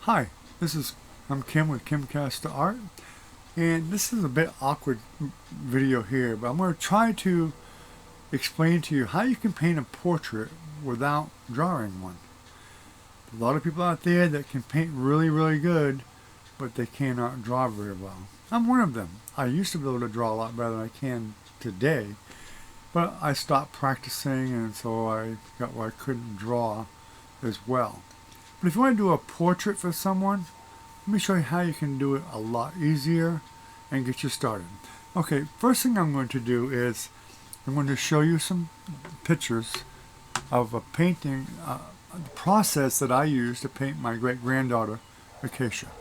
Hi, I'm Kim with Kimcast Art, and this is a bit awkward video here, but I'm going to try to explain to you how you can paint a portrait without drawing one. A lot of people out there that can paint really good, but they cannot draw very well. I'm one of them. I used to be able to draw a lot better than I can today, but I stopped practicing, and so I got where I couldn't draw as well. But if you want to do a portrait for someone, let me show you how you can do it a lot easier and get you started. Okay, first thing I'm going to do is I'm going to show you some pictures of a painting, the process that I used to paint my great-granddaughter, Acacia.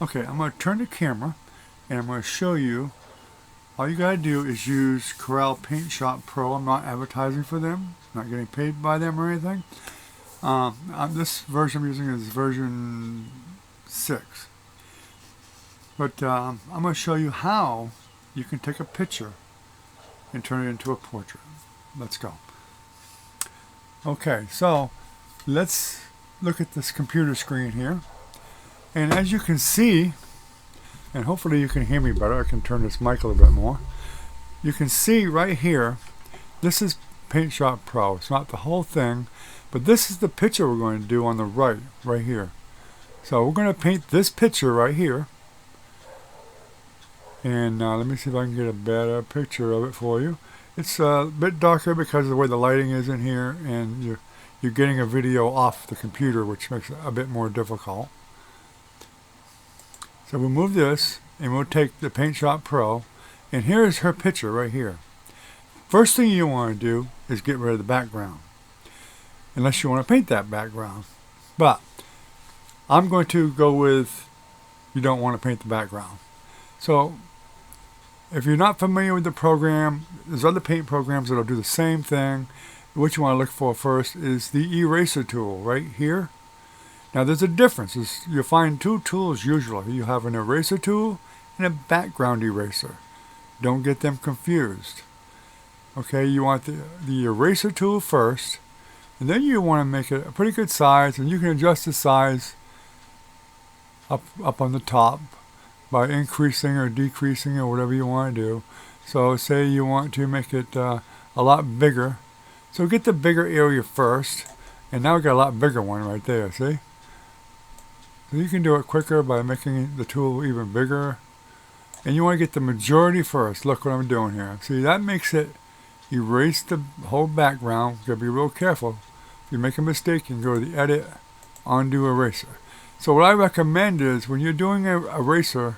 Okay, I'm going to turn the camera and I'm going to show you. All you got to do is use Corel Paint Shop Pro. I'm not advertising for them, not getting paid by them or anything. This version I'm using is version 6. But I'm going to show you how you can take a picture and turn it into a portrait. Let's go. Okay, so let's look at this computer screen here. And as you can see, and hopefully you can hear me better, I can turn this mic a little bit more. You can see right here, this is Paint Shop Pro. It's not the whole thing, but this is the picture we're going to do on the right here. So we're going to paint this picture right here. And let me see if I can get a better picture of it for you. It's a bit darker because of the way the lighting is in here, and you're getting a video off the computer, which makes it a bit more difficult. So we'll move this, and we'll take the Paint Shop Pro, and here is her picture right here. First thing you want to do is get rid of the background, unless you want to paint that background. But I'm going to go with you don't want to paint the background. So if you're not familiar with the program, there's other paint programs that will do the same thing. What you want to look for first is the eraser tool right here. Now there's a difference. You'll find two tools usually. You have an eraser tool and a background eraser. Don't get them confused. Okay, you want the eraser tool first, and then you want to make it a pretty good size, and you can adjust the size up on the top by increasing or decreasing or whatever you want to do. So say you want to make it a lot bigger. So get the bigger area first, and now we got a lot bigger one right there, see? So you can do it quicker by making the tool even bigger. And you want to get the majority first. Look what I'm doing here. See, that makes it erase the whole background. You gotta be real careful. If you make a mistake, you can go to the Edit, Undo Eraser. So what I recommend is when you're doing an eraser,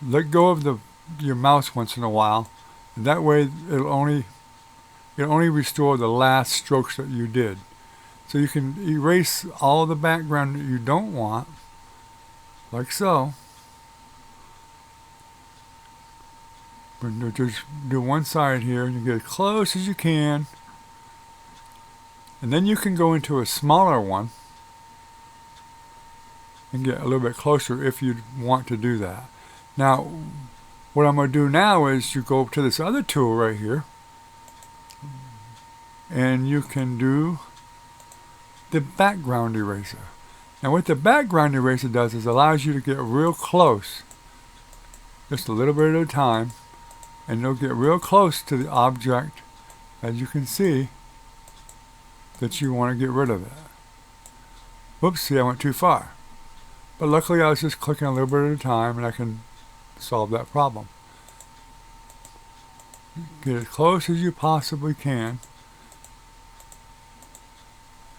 let go of your mouse once in a while. And that way it'll only restore the last strokes that you did. So you can erase all the background that you don't want, like so. But just do one side here, and you get as close as you can. And then you can go into a smaller one and get a little bit closer if you want to do that. Now, what I'm going to do now is you go to this other tool right here, and you can do the background eraser. Now what the background eraser does is allows you to get real close, just a little bit at a time, and you'll get real close to the object, as you can see, that you want to get rid of it. Whoops, see, I went too far. But luckily I was just clicking a little bit at a time, and I can solve that problem. Get as close as you possibly can.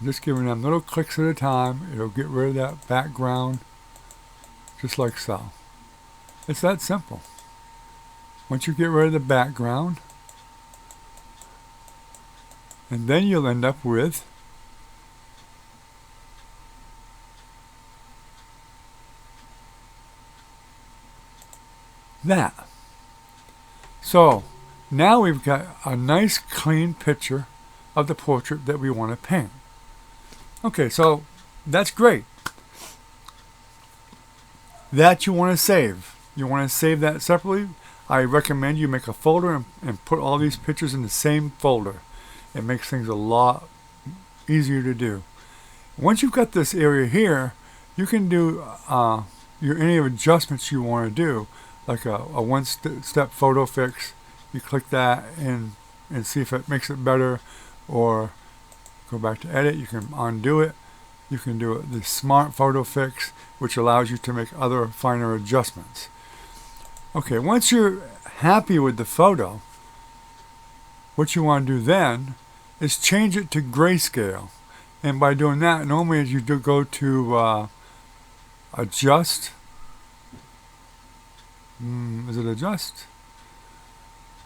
Just giving them little clicks at a time, it'll get rid of that background, just like so. It's that simple. Once you get rid of the background, and then you'll end up with that. So now we've got a nice clean picture of the portrait that we want to paint. Okay, so that's great. That you want to save. You want to save that separately. I recommend you make a folder and put all these pictures in the same folder. It makes things a lot easier to do. Once you've got this area here, you can do any adjustments you want to do, like a one-step photo fix. You click that and see if it makes it better, or go back to edit. You can undo it. You can do the smart photo fix, which allows you to make other finer adjustments. Okay, once you're happy with the photo, what you want to do then is change it to grayscale. And by doing that, normally as you do go to adjust, is it adjust?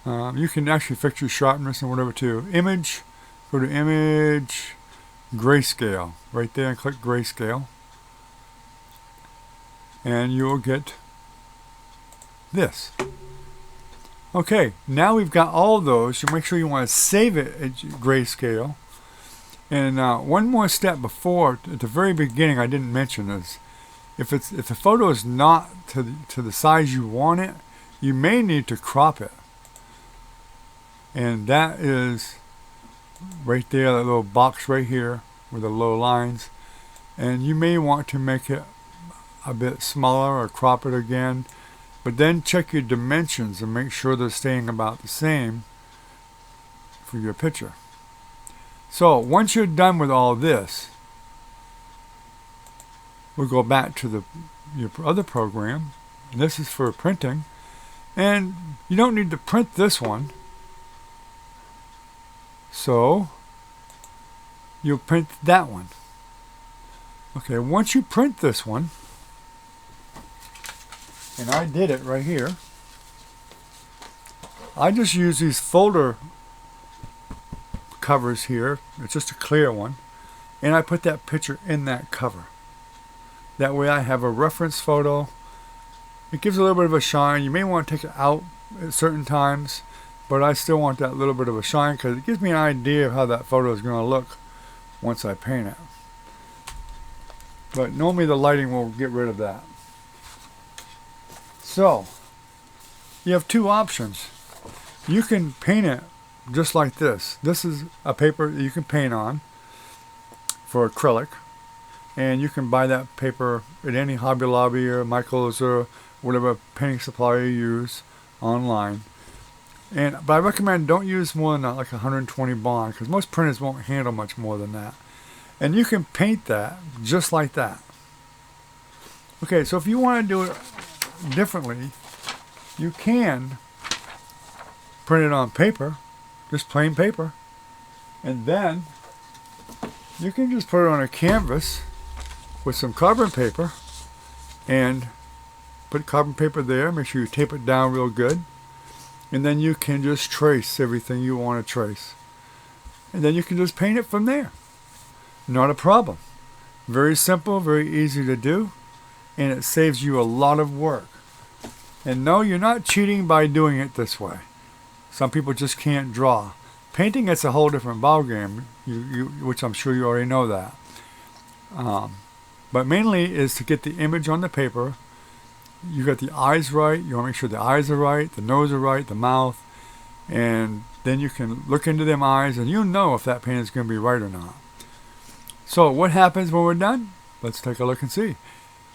You can actually fix your sharpness and whatever too. Image, go to image, grayscale, right there, and click grayscale. And you'll get this. Okay, now we've got all those. You make sure you want to save it at grayscale. And one more step before, at the very beginning, I didn't mention this. If the photo is not to the size you want it, you may need to crop it. And that is right there, that little box right here with the low lines. And you may want to make it a bit smaller or crop it again. But then check your dimensions and make sure they're staying about the same for your picture. So once you're done with all this, we'll go back to your other program. And this is for printing. And you don't need to print this one. So you'll print that one. Okay, once you print this one, and I did it right here, I just use these folder covers here. It's just a clear one. And I put that picture in that cover. That way I have a reference photo. It gives a little bit of a shine. You may want to take it out at certain times, but I still want that little bit of a shine because it gives me an idea of how that photo is going to look once I paint it. But normally the lighting will get rid of that. So, you have two options. You can paint it just like this. This is a paper that you can paint on for acrylic. And you can buy that paper at any Hobby Lobby or Michael's or whatever painting supplier you use online. But I recommend don't use more than like 120 bond because most printers won't handle much more than that. And you can paint that just like that. Okay, so if you want to do it differently, you can print it on paper, just plain paper, and then you can just put it on a canvas with some carbon paper and put carbon paper there. Make sure you tape it down real good, and then you can just trace everything you want to trace, and then you can just paint it from there. Not a problem. Very simple, very easy to do, and it saves you a lot of work. And no, you're not cheating by doing it this way. Some people just can't draw. Painting, it's a whole different ballgame, which I'm sure you already know that. But mainly is to get the image on the paper. You got the eyes right. You want to make sure the eyes are right, the nose are right, the mouth. And then you can look into them eyes and you'll know if that paint is going to be right or not. So what happens when we're done? Let's take a look and see.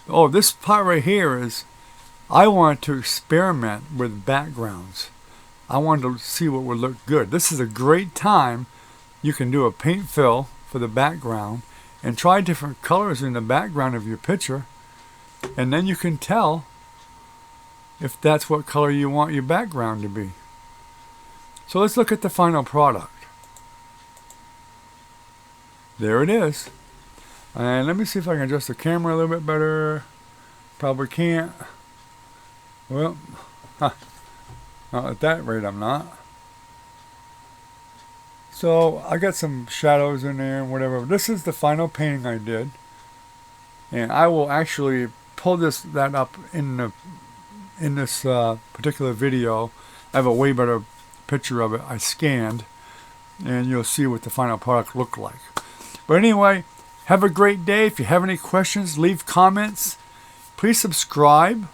Oh, this part right here is, I want to experiment with backgrounds. I wanted to see what would look good. This is a great time. You can do a paint fill for the background and try different colors in the background of your picture. And then you can tell if that's what color you want your background to be. So let's look at the final product. There it is. And let me see if I can adjust the camera a little bit better. Probably can't. Well, not at that rate I'm not. So I got some shadows in there and whatever. This is the final painting I did. And I will actually pull that up in this particular video. I have a way better picture of it I scanned. And you'll see what the final product looked like. But anyway, have a great day. If you have any questions, leave comments. Please subscribe.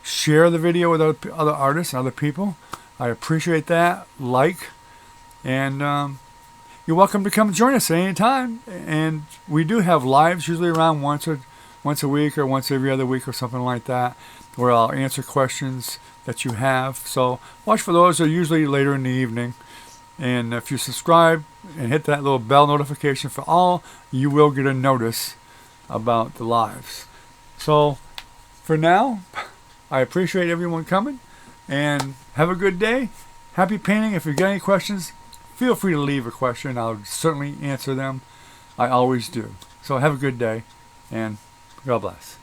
Share the video with other artists and other people. I appreciate that. Like. And you're welcome to come join us at any time. And we do have lives, usually around once or once a week or once every other week or something like that, where I'll answer questions that you have. So watch for those. They're usually later in the evening. And if you subscribe and hit that little bell notification for all, you will get a notice about the lives. So for now, I appreciate everyone coming, and have a good day. Happy painting. If you've got any questions, feel free to leave a question. I'll certainly answer them. I always do. So have a good day, and God bless.